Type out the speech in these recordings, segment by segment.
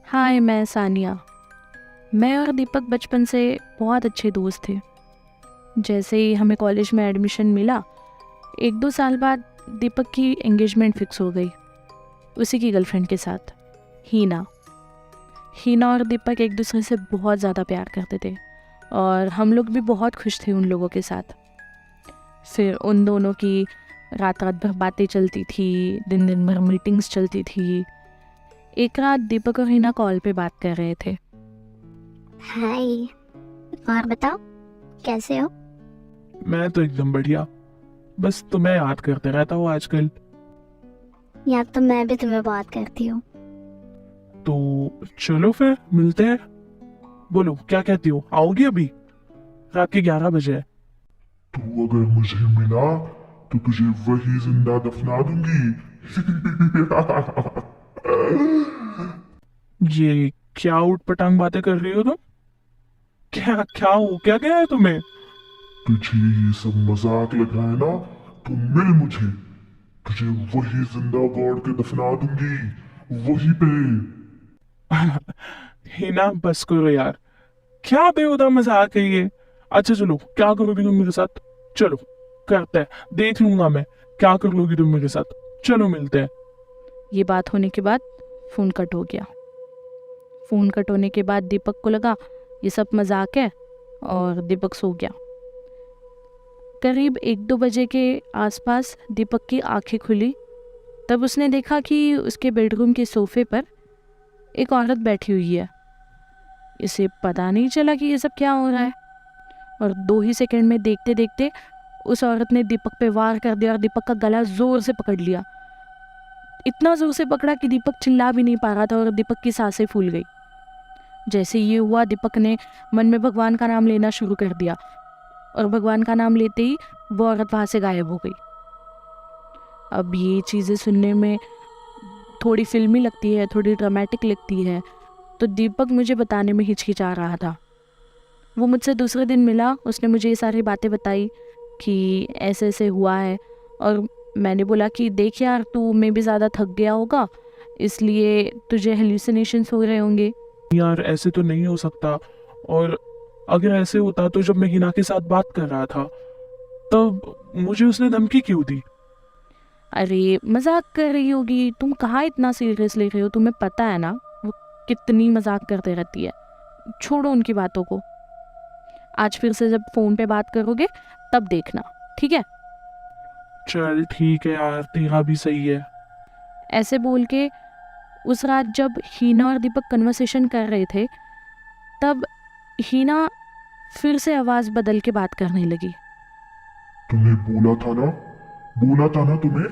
हाय, मैं सानिया। मैं और दीपक बचपन से बहुत अच्छे दोस्त थे। जैसे ही हमें कॉलेज में एडमिशन मिला, 1-2 साल बाद दीपक की एंगेजमेंट फिक्स हो गई, उसी की गर्लफ्रेंड के साथ, हीना। हीना और दीपक एक दूसरे से बहुत ज़्यादा प्यार करते थे और हम लोग भी बहुत खुश थे उन लोगों के साथ। फिर उन दोनों की रात रात भर बातें चलती थी, दिन दिन भर मीटिंग्स चलती थी। एक रात दीपक और हीना कॉल पे बात कर रहे थे। हाय। और बताओ, कैसे हो? मैं तो एकदम बढ़िया। बस तुम्हें याद करते रहता हूँ आजकल। याद तो मैं भी तुम्हें बहुत करती हूँ। तो चलो फिर मिलते हैं। बोलो क्या कहती हो, आओगी अभी? रात के 11 बजे है। तू अगर मुझे मिला तो तुझे वही जिंदा दफना दूंगी। ये क्या उठ पटांग बातें कर रही हो तुम? क्या क्या हो, क्या क्या है तुम्हें? तुझे ये सब मजाक लगा है ना? तो मिल मुझे, तुझे वही जिंदा गाड़ के दफना दूंगी, वही पे। हिना बस करो यार, क्या बेहुदा मजाक है ये। अच्छा चलो, क्या करोगी तुम मेरे साथ? चलो करते हैं, देख लूंगा मैं क्या कर लोगी तुम मेरे साथ। चलो मिलते हैं। ये बात होने के बाद फ़ोन कट हो गया। फ़ोन कट होने के बाद दीपक को लगा ये सब मजाक है और दीपक सो गया। करीब 1-2 बजे के आसपास दीपक की आंखें खुली। तब उसने देखा कि उसके बेडरूम के सोफे पर एक औरत बैठी हुई है। इसे पता नहीं चला कि ये सब क्या हो रहा है और 2 ही सेकंड में देखते देखते उस औरत ने दीपक पे वार कर दिया और दीपक का गला ज़ोर से पकड़ लिया। इतना ज़ोर से पकड़ा कि दीपक चिल्ला भी नहीं पा रहा था और दीपक की सांसें फूल गई। जैसे ये हुआ, दीपक ने मन में भगवान का नाम लेना शुरू कर दिया और भगवान का नाम लेते ही वो औरत वहाँ से गायब हो गई। अब ये चीज़ें सुनने में थोड़ी फिल्मी लगती है, थोड़ी ड्रामेटिक लगती है, तो दीपक मुझे बताने में हिचकिचा रहा था। वो मुझसे दूसरे दिन मिला, उसने मुझे ये सारी बातें बताई कि ऐसे ऐसे हुआ है। और मैंने बोला कि देख यार, तू में भी ज़्यादा थक गया होगा, इसलिए तुझे हेल्यूसिनेशंस हो रहे होंगे। यार ऐसे तो नहीं हो सकता। और अगर ऐसे होता तो जब मैं हिना के साथ बात कर रहा था तब मुझे उसने धमकी क्यों दी? अरे मजाक कर रही होगी, तुम कहाँ इतना सीरियस ले रहे हो? तुम्हें पता है ना वो कितनी मजाक करते रहती है। छोड़ो उनकी बातों को। आज फिर से जब फ़ोन पे बात करोगे तब देखना, ठीक है? चल ठीक है यार, तेरा भी सही है। ऐसे बोल के उस रात जब हीना और दीपक कन्वर्सेशन कर रहे थे, तब हीना फिर से आवाज़ बदल के बात करने लगी। तुम्हें बोला था ना तुम्हें,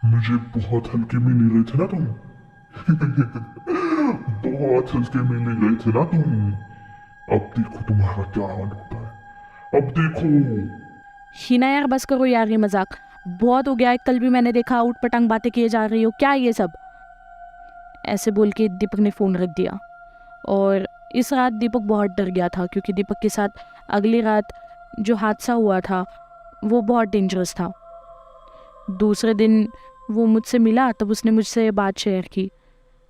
मुझे बहुत हल्के में ले रहे थे ना तुम। बहुत हल्के में ले गए थे ना तुम। अब देखो तुम्हारा क्या हाल होता है, अब देखो। हीना यार बस करो यार, ये मजाक बहुत हो गया है। कल भी मैंने देखा उठ पटांग बातें किए जा रही हो, क्या है ये सब? ऐसे बोल के दीपक ने फ़ोन रख दिया। और इस रात दीपक बहुत डर गया था क्योंकि दीपक के साथ अगली रात जो हादसा हुआ था वो बहुत डेंजरस था। दूसरे दिन वो मुझसे मिला, तब उसने मुझसे ये बात शेयर की,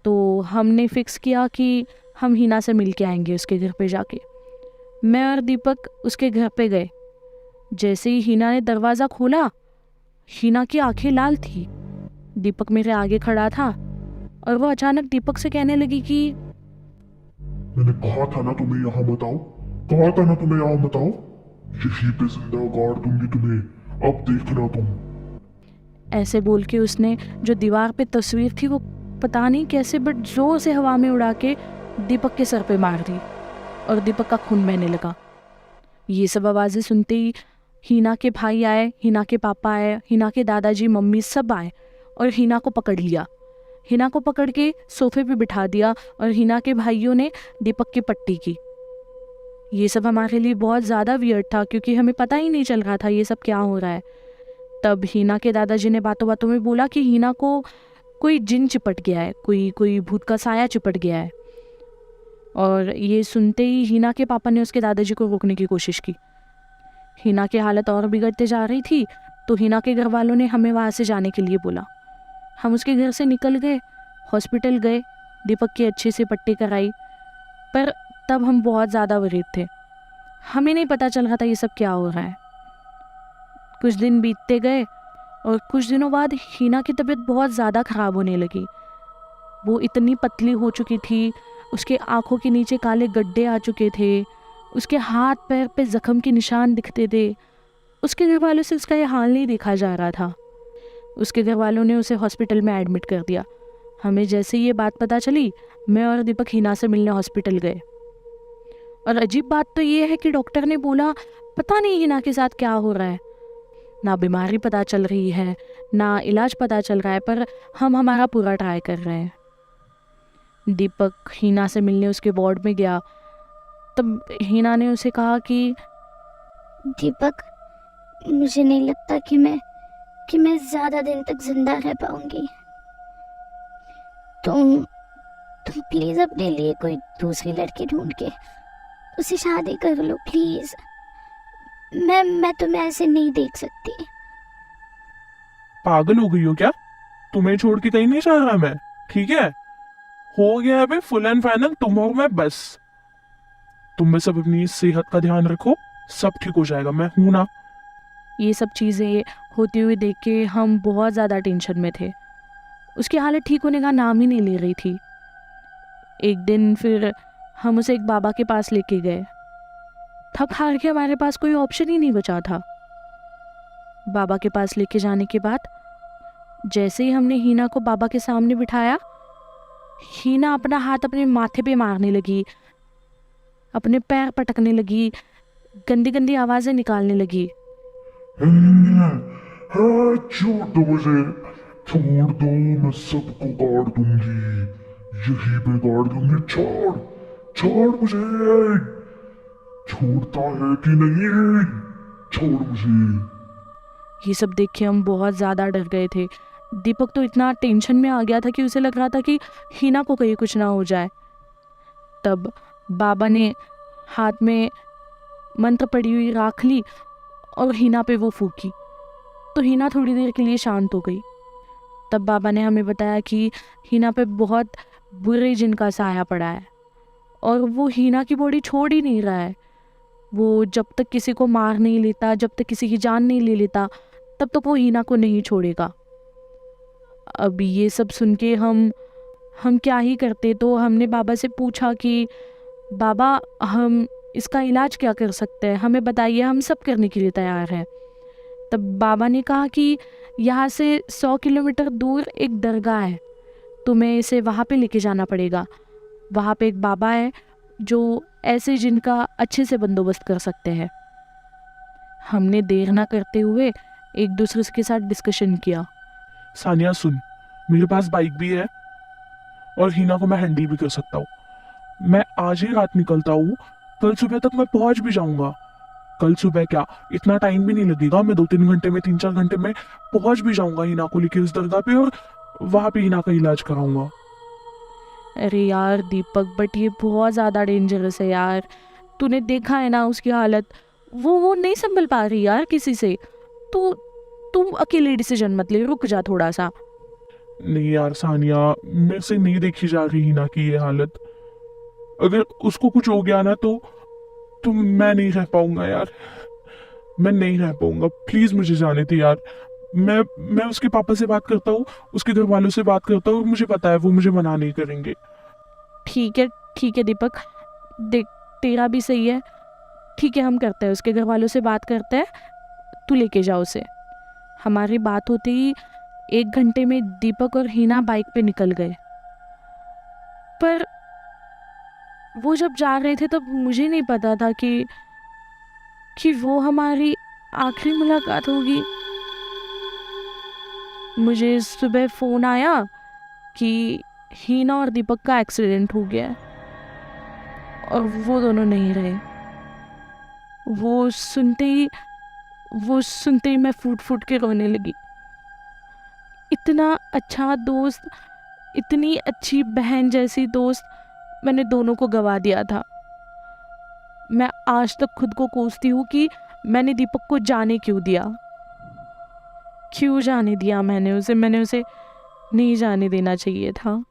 तो हमने फ़िक्स किया कि हम हीना से मिल के आएंगे उसके घर पे जाके। मैं और दीपक उसके घर पे गए। जैसे ही हीना ने दरवाज़ा खोला, हीना की आंखें लाल थी। दीपक मेरे आगे खड़ा था और वो अचानक दीपक से कहने लगी कि मैंने कहा था ना तुम्हें यहाँ बताओ, कहा था ना तुम्हें यहाँ बताओ, यहीं पे जिंदा गाड़ दूंगी तुम्हें, अब देखना तुम। ऐसे बोल के उसने जो दीवार पे तस्वीर थी वो पता नहीं कैसे बट जोर से हवा में उड़ा के दीपक के सर पे मार दी और दीपक का खून बहने लगा। ये सब आवाज़ें सुनते ही हीना के भाई आए, हीना के पापा आए, हीना के दादाजी मम्मी सब आए और हीना को पकड़ लिया। हीना को पकड़ के सोफे पे बिठा दिया और हीना के भाइयों ने दीपक की पट्टी की। ये सब हमारे लिए बहुत ज़्यादा वियर्ड था क्योंकि हमें पता ही नहीं चल रहा था ये सब क्या हो रहा है। तब हीना के दादाजी ने बातों बातों में बोला कि हीना को कोई जिन चिपट गया है, कोई भूत का साया चिपट गया है। और ये सुनते ही हीना के पापा ने उसके दादाजी को रोकने की कोशिश की। हीना की हालत और बिगड़ते जा रही थी, तो हीना के घर वालों ने हमें वहाँ से जाने के लिए बोला। हम उसके घर से निकल गए, हॉस्पिटल गए दीपक की अच्छे से पट्टी कराई, पर तब हम बहुत ज़्यादा वरीद थे। हमें नहीं पता चल रहा था ये सब क्या हो रहा है। कुछ दिन बीतते गए और कुछ दिनों बाद हीना की तबीयत बहुत ज़्यादा ख़राब होने लगी। वो इतनी पतली हो चुकी थी, उसके आँखों के नीचे काले गड्ढे आ चुके थे, उसके हाथ पैर पे ज़ख्म के निशान दिखते थे। उसके घर वालों से उसका ये हाल नहीं देखा जा रहा था। उसके घर वालों ने उसे हॉस्पिटल में एडमिट कर दिया। हमें जैसे ही ये बात पता चली, मैं और दीपक हीना से मिलने हॉस्पिटल गए। और अजीब बात तो ये है कि डॉक्टर ने बोला पता नहीं हीना के साथ क्या हो रहा है, ना बीमारी पता चल रही है, ना इलाज पता चल रहा है, पर हम हमारा पूरा ट्राई कर रहे हैं। दीपक हीना से मिलने उसके वार्ड में गया, तब हीना ने उसे कहा कि दीपक, मुझे नहीं लगता कि मैं ज्यादा दिन तक जिंदा रह पाऊंगी। तुम प्लीज अपने लिए कोई दूसरी लड़की ढूंढ के उसे शादी कर लो प्लीज। मैं तुम्हें ऐसे नहीं देख सकती। पागल हो गई हो क्या? तुम्हें छोड़ के कहीं नहीं जा रहा मैं, ठीक है? हो गया अभी फुल एंड फाइनल, तुम और मैं बस। तुम में सब अपनी सेहत का ध्यान रखो, सब ठीक हो जाएगा, मैं हूं ना। ये सब चीज़ें होती हुई देख के हम बहुत ज़्यादा टेंशन में थे। उसकी हालत ठीक होने का नाम ही नहीं ले रही थी। एक दिन फिर हम उसे एक बाबा के पास लेके गए। थक हार के हमारे पास कोई ऑप्शन ही नहीं बचा था। बाबा के पास लेके जाने के बाद जैसे ही हमने हीना को बाबा के सामने बिठाया, हीना अपना हाथ अपने माथे पे मारने लगी, अपने पैर पटकने लगी, गंदी गंदी आवाज़ें निकालने लगी। छोड़ दो मुझे, छोड़ दो, मैं सबको गाड़ दूंगी, यही पे गाड़ दूंगी। छोड़ मुझे, छोड़ता है कि नहीं? छोड़ मुझे। ये सब देख के हम बहुत ज़्यादा डर गए थे। दीपक तो इतना टेंशन में आ गया था कि उसे लग रहा था कि हीना को कहीं कुछ ना हो जाए। तब बाबा ने हाथ में मंत्र पड़ी हुई राख ली और हीना पे वो फूकी, तो हीना थोड़ी देर के लिए शांत हो गई। तब बाबा ने हमें बताया कि हीना पे बहुत बुरे जिन का साया पड़ा है और वो हीना की बॉडी छोड़ ही नहीं रहा है। वो जब तक किसी को मार नहीं लेता, जब तक किसी की जान नहीं ले लेता, तब तक वो हीना को नहीं छोड़ेगा। अब ये सब सुन के हम क्या ही करते। तो हमने बाबा से पूछा कि बाबा, हम इसका इलाज क्या कर सकते हैं, हमें बताइए, हम सब करने के लिए तैयार हैं। तब बाबा ने कहा कि यहाँ से 100 किलोमीटर दूर एक दरगाह है, तुम्हें इसे वहाँ पे लेके जाना पड़ेगा। वहाँ पे एक बाबा है जो ऐसे जिनका अच्छे से बंदोबस्त कर सकते हैं। हमने देर ना करते हुए एक दूसरे के साथ डिस्कशन किया। सानिया सुन, मेरे पास बाइक भी है और हीना को मैं हैंडल भी कर सकता हूँ। मैं आज ही रात निकलता हूँ, कल सुबह तक मैं पहुंच भी जाऊंगा। कल सुबह क्या, इतना टाइम भी नहीं लगेगा, मैं 2-3 घंटे में, 3-4 घंटे में पहुंच भी जाऊंगा हीना को लेके उस दरगाह पे, और वहां पे हीना का इलाज कराऊंगा। अरे यार दीपक, बट ये बहुत ज़्यादा डेंजरस है यार। तूने देखा है ना उसकी हालत, वो नहीं संभल पा रही यार किसी से। तो तुम अकेले डिसीजन मत ले, रुक जा थोड़ा सा। नहीं यार सानिया, मेरे से नहीं देखी जा रही हीना की ये हालत। अगर उसको कुछ हो गया ना तो मैं नहीं रह पाऊंगा यार, मैं नहीं रह पाऊंगा। प्लीज मुझे जाने दे यार। मैं उसके पापा से बात करता हूँ, उसके घर वालों से बात करता हूँ, और मुझे पता है वो मुझे मना नहीं करेंगे। ठीक है दीपक, देख तेरा भी सही है। ठीक है, हम करते हैं, उसके घर वालों से बात करते हैं, तू लेके जा उसे। हमारी बात होते ही 1 घंटे में दीपक और हीना बाइक पे निकल गए। पर वो जब जा रहे थे तब मुझे नहीं पता था कि वो हमारी आखिरी मुलाकात होगी। मुझे सुबह फ़ोन आया कि हीना और दीपक का एक्सीडेंट हो गया है और वो दोनों नहीं रहे। वो सुनते ही मैं फूट फूट के रोने लगी। इतना अच्छा दोस्त, इतनी अच्छी बहन जैसी दोस्त, मैंने दोनों को गवा दिया था। मैं आज तक खुद को कोसती हूँ कि मैंने दीपक को जाने क्यों दिया। क्यों जाने दिया मैंने उसे नहीं जाने देना चाहिए था।